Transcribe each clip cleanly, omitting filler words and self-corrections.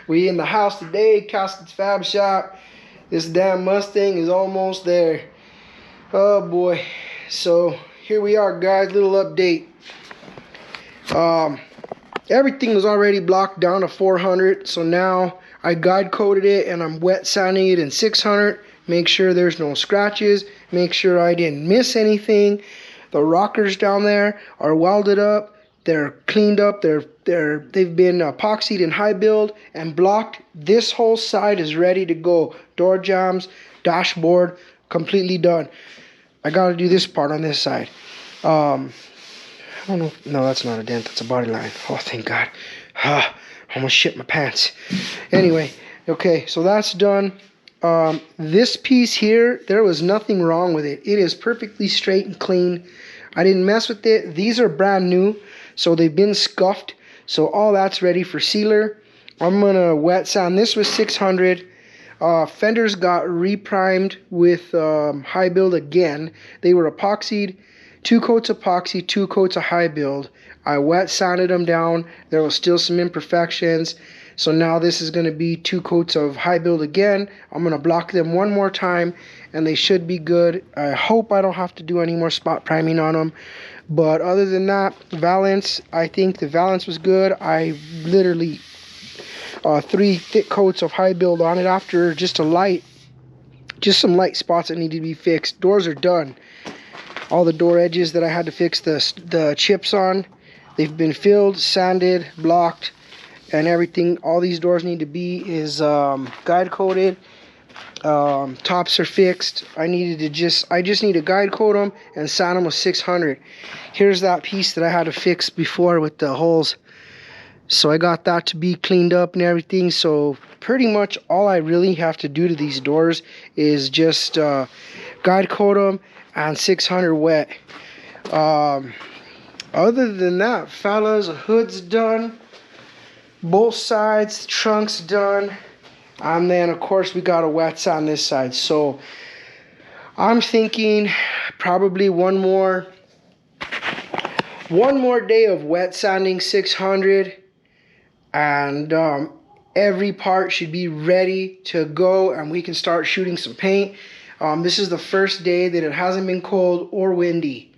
We in the house today, Casket's Fab Shop. This damn Mustang is almost there. Oh boy. So here we are, guys. Little update. Everything was already blocked down to 400. So now I guide coated it and I'm wet sanding it in 600. Make sure there's no scratches. Make sure I didn't miss anything. The rockers down there are welded up. They're cleaned up. They've been epoxied and high build and blocked. This whole side is ready to go. Door jambs, dashboard, completely done. I got to do this part on this side. I don't know. No, that's not a dent. That's a body line. Oh, thank God. Almost shit my pants. Anyway, okay, so that's done. This piece here, there was nothing wrong with it. It is perfectly straight and clean. I didn't mess with it. These are brand new, so they've been scuffed. So all that's ready for sealer. I'm gonna wet sand this with 600. Fenders got reprimed with high build again. They were epoxied, 2 coats epoxy, 2 coats of high build. I wet sanded them down. There was still some imperfections. So now this is going to be 2 coats of high build again. I'm going to block them one more time and they should be good. I hope I don't have to do any more spot priming on them. But other than that, valance, I think the valance was good. I literally 3 thick coats of high build on it after just some light spots that need to be fixed. Doors are done. All the door edges that I had to fix the chips on, they've been filled, sanded, blocked, and everything. All these doors need to be is guide coated. Tops are fixed. I just need to guide coat them and sand them with 600. Here's that piece that I had to fix before with the holes. So I got that to be cleaned up and everything. So pretty much all I really have to do to these doors is just guide coat them and 600 wet. Other than that, fellas, the hood's done. Both sides, trunk's done. And then, of course, we got a wet sand this side. So I'm thinking probably one more day of wet sanding 600. And every part should be ready to go. And we can start shooting some paint. This is the first day that it hasn't been cold or windy.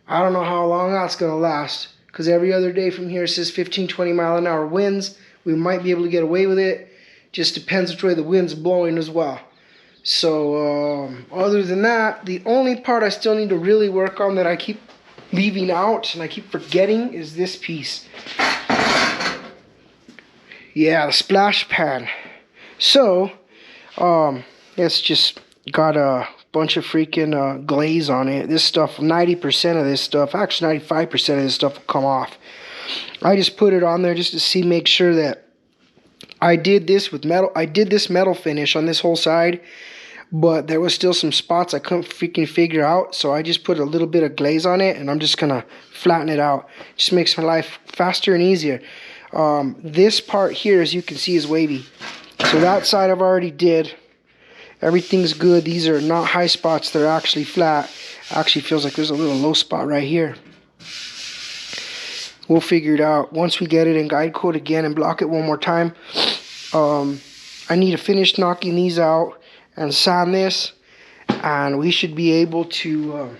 I don't know how long that's going to last. Because every other day from here says 15-20 mile an hour winds. We might be able to get away with it. Just depends which way the wind's blowing as well. So other than that, the only part I still need to really work on that I keep leaving out and I keep forgetting is this piece. Yeah, the splash pan. So it's just got a bunch of freaking glaze on it. This stuff, 90% of this stuff, actually 95% of this stuff will come off. I just put it on there just to make sure that I did this with metal. I did this metal finish on this whole side, but there was still some spots I couldn't freaking figure out. So I just put a little bit of glaze on it and I'm just gonna flatten it out. Just makes my life faster and easier. This part here, as you can see, is wavy. So that side I've already did. Everything's good. These are not high spots. They're actually flat. Actually feels like there's a little low spot right here. We'll figure it out. Once we get it in guide coat again and block it one more time, I need to finish knocking these out and sand this. And we should be able to...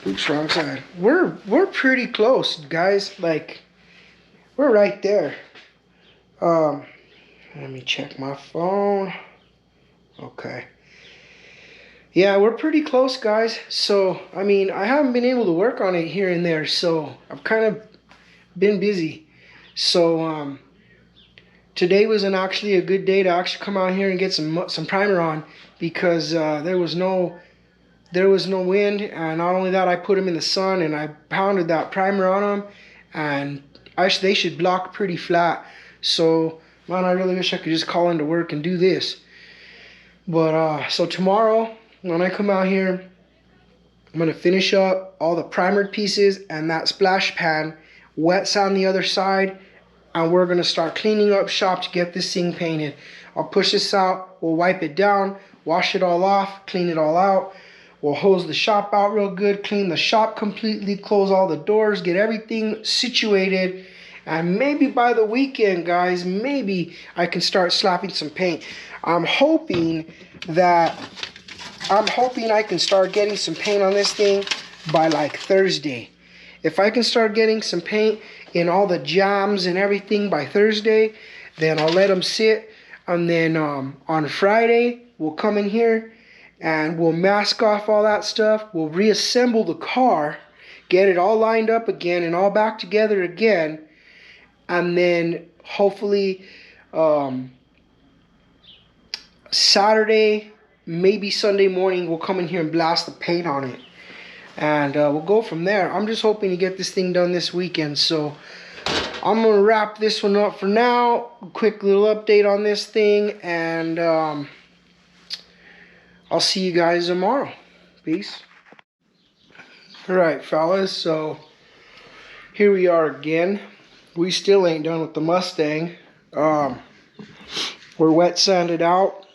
oops, wrong side. We're pretty close, guys. Like, we're right there. Let me check my phone. Okay. Yeah, we're pretty close, guys. So, I mean, I haven't been able to work on it here and there, so I've kind of been busy. So, today was actually a good day to actually come out here and get some primer on because there was no wind, and not only that, I put them in the sun and I pounded that primer on them, and they should block pretty flat. So, man, I really wish I could just call into work and do this. But so tomorrow when I come out here, I'm going to finish up all the primered pieces and that splash pan, wet sand the other side, and we're going to start cleaning up shop to get this thing painted. I'll push this out, we'll wipe it down, wash it all off, clean it all out. We'll hose the shop out real good, clean the shop completely, close all the doors, get everything situated, And maybe by the weekend, guys, maybe I can start slapping some paint. I'm hoping I can start getting some paint on this thing by like Thursday. If I can start getting some paint in all the jams and everything by Thursday, then I'll let them sit. And then on Friday, we'll come in here and we'll mask off all that stuff. We'll reassemble the car, get it all lined up again and all back together again. And then hopefully Saturday, maybe Sunday morning, we'll come in here and blast the paint on it. And we'll go from there. I'm just hoping to get this thing done this weekend. So I'm going to wrap this one up for now. Quick little update on this thing. And I'll see you guys tomorrow. Peace. Alright, fellas. So here we are again. We still ain't done with the Mustang. We're wet sanded out.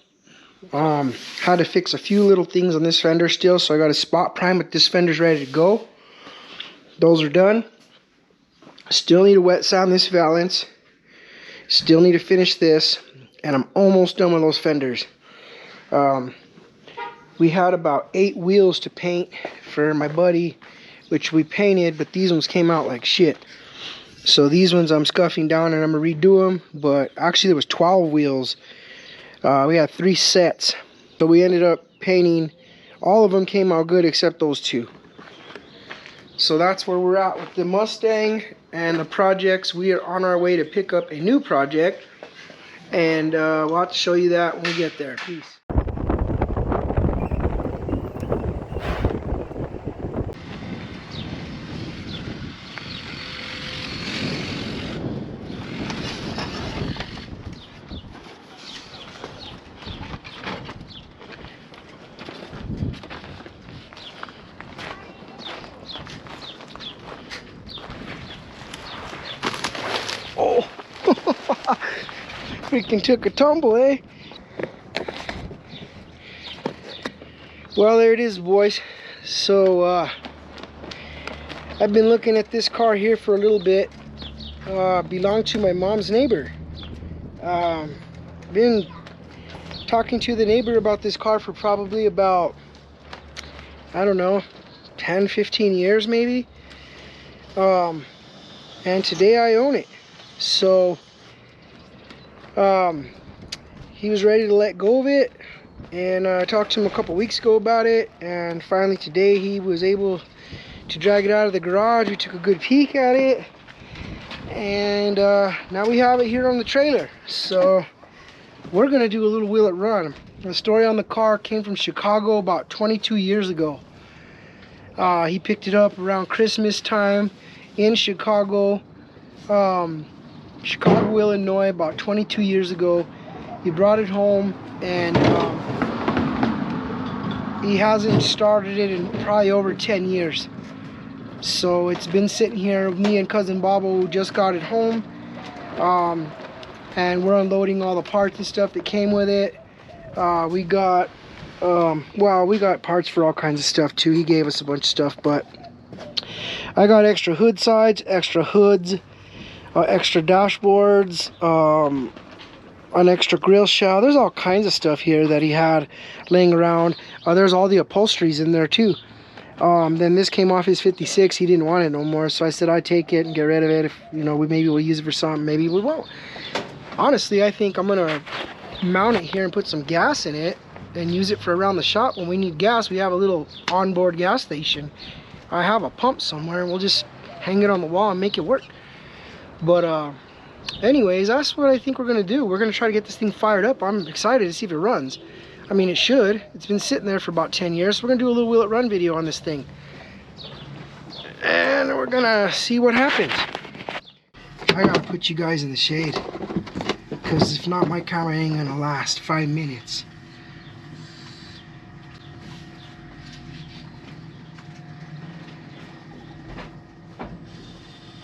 Had to fix a few little things on this fender still, so I got a spot prime, but this fender's ready to go. Those are done. Still need to wet sand this valance. Still need to finish this, and I'm almost done with those fenders. We had about 8 wheels to paint for my buddy, which we painted, but these ones came out like shit. So these ones I'm scuffing down and I'm gonna redo them, but actually there was 12 wheels. We had 3 sets, so we ended up painting. All of them came out good except those 2. So that's where we're at with the Mustang and the projects. We are on our way to pick up a new project, and we'll have to show you that when we get there. Peace. Oh, freaking took a tumble, eh? Well, there it is, boys. So, I've been looking at this car here for a little bit. Belonged to my mom's neighbor. Been talking to the neighbor about this car for probably about, I don't know, 10, 15 years maybe. And today I own it. So he was ready to let go of it, and I talked to him a couple weeks ago about it, and finally today he was able to drag it out of the garage. We took a good peek at it, and now we have it here on the trailer. So we're gonna do a little wheel it run. The story on the car came from Chicago about 22 years ago. He picked it up around Christmas time in Chicago, Illinois, about 22 years ago. He brought it home, and he hasn't started it in probably over 10 years. So it's been sitting here. Me and cousin Bobo just got it home, and we're unloading all the parts and stuff that came with it. We got parts for all kinds of stuff too. He gave us a bunch of stuff, but I got extra hood sides, extra hoods, extra dashboards, an extra grill shell. There's all kinds of stuff here that he had laying around. There's all the upholsteries in there too. Then this came off his 56. He didn't want it no more, so I said I'd take it and get rid of it. If maybe we'll use it for something, maybe we won't. Honestly, I think I'm gonna mount it here and put some gas in it and use it for around the shop. When we need gas, we have a little onboard gas station. I have a pump somewhere, and we'll just hang it on the wall and make it work. But anyways, that's what I think we're gonna do. We're gonna try to get this thing fired up. I'm excited to see if it runs. I mean, it should. It's been sitting there for about 10 years. So we're gonna do a little wheel it run video on this thing, and we're gonna see what happens. I gotta put you guys in the shade, because if not, my camera ain't gonna last 5 minutes.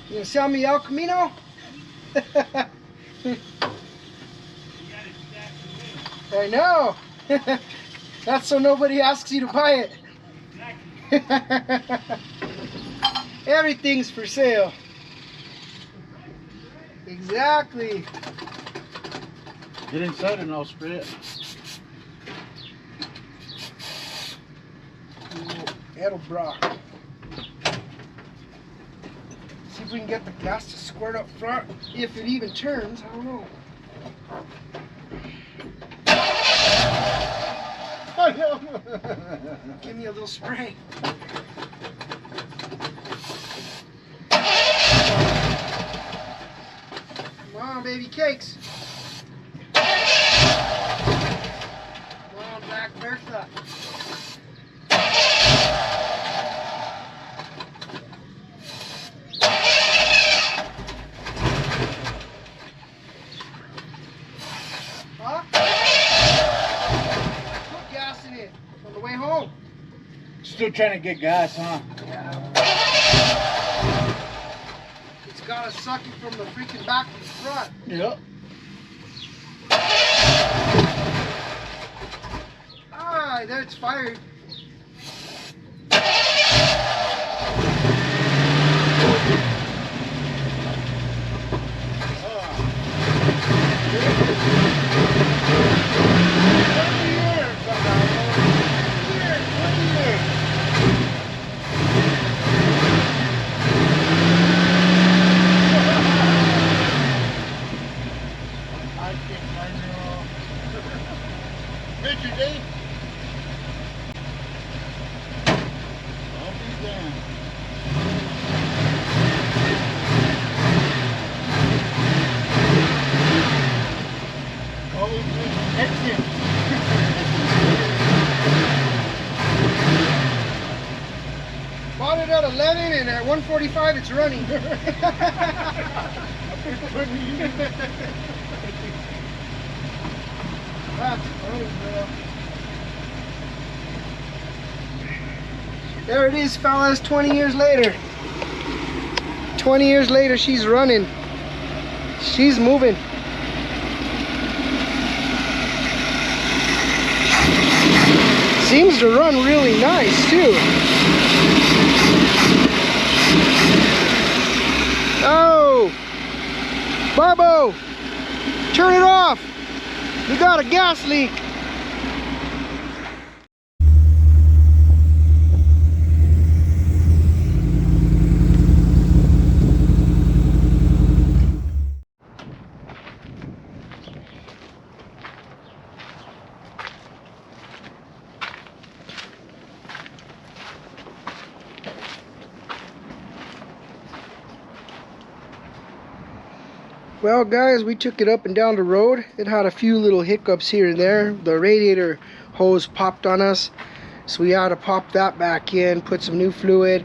You gonna sell me El Camino? I know. That's so nobody asks you to buy it. Everything's for sale. Exactly. Get inside and I'll spray it. That'll brock. See if we can get the gas to squirt up front. If it even turns, I don't know. Give me a little spray. Come on, baby cakes. Come on, Black Bertha. Huh? Put gas in it on the way home. Still trying to get gas, huh? Yeah. It's gotta suck it from the freaking back to the front. Yep. Ah, there it's fired. Picture, Dave. I'll be damned. Oh, exit. Bought it at 11 and at 1:45 it's running. That's funny, bro. There it is, fellas, 20 years later. 20 years later, she's running. She's moving. Seems to run really nice, too. Oh! Barbo! Turn it off! We got a gas leak. Well guys, we took it up and down the road. It had a few little hiccups here and there. The radiator hose popped on us, so we had to pop that back in, put some new fluid.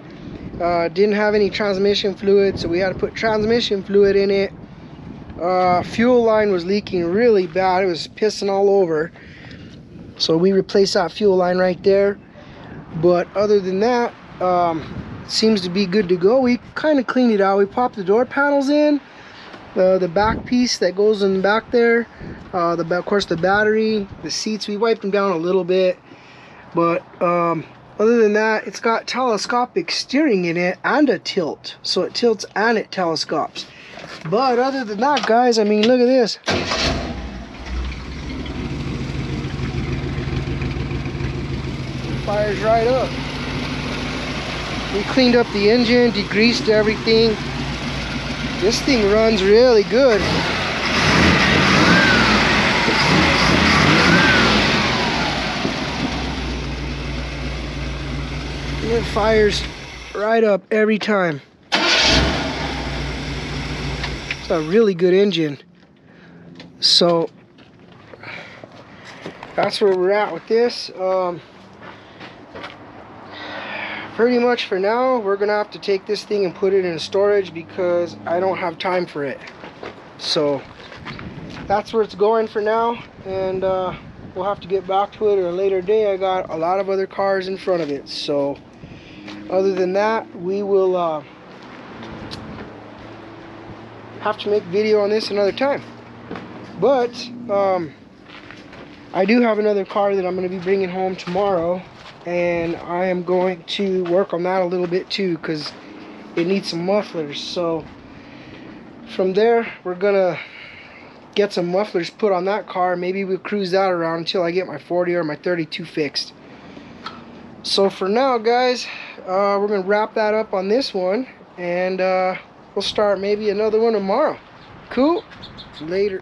Didn't have any transmission fluid, so we had to put transmission fluid in it. Fuel line was leaking really bad. It was pissing all over, so we replaced that fuel line right there. But other than that, seems to be good to go. We kind of cleaned it out. We popped the door panels in. The back piece that goes in the back there, of course the battery, the seats, we wiped them down a little bit, but other than that, it's got telescopic steering in it and a tilt, so it tilts and it telescopes. But other than that, guys, I mean, look at this. It fires right up. We cleaned up the engine, degreased everything. This thing runs really good. It fires right up every time. It's a really good engine. So that's where we're at with this. Pretty much for now, we're gonna have to take this thing and put it in storage because I don't have time for it. So that's where it's going for now, and we'll have to get back to it at a later day. I got a lot of other cars in front of it, so other than that, we will have to make a video on this another time. But I do have another car that I'm going to be bringing home tomorrow, and I am going to work on that a little bit too because it needs some mufflers. So From there, we're gonna get some mufflers put on that car. Maybe we'll cruise that around until I get my 40 or my 32 fixed. So for now, guys, we're gonna wrap that up on this one, and we'll start maybe another one tomorrow. Cool? Later.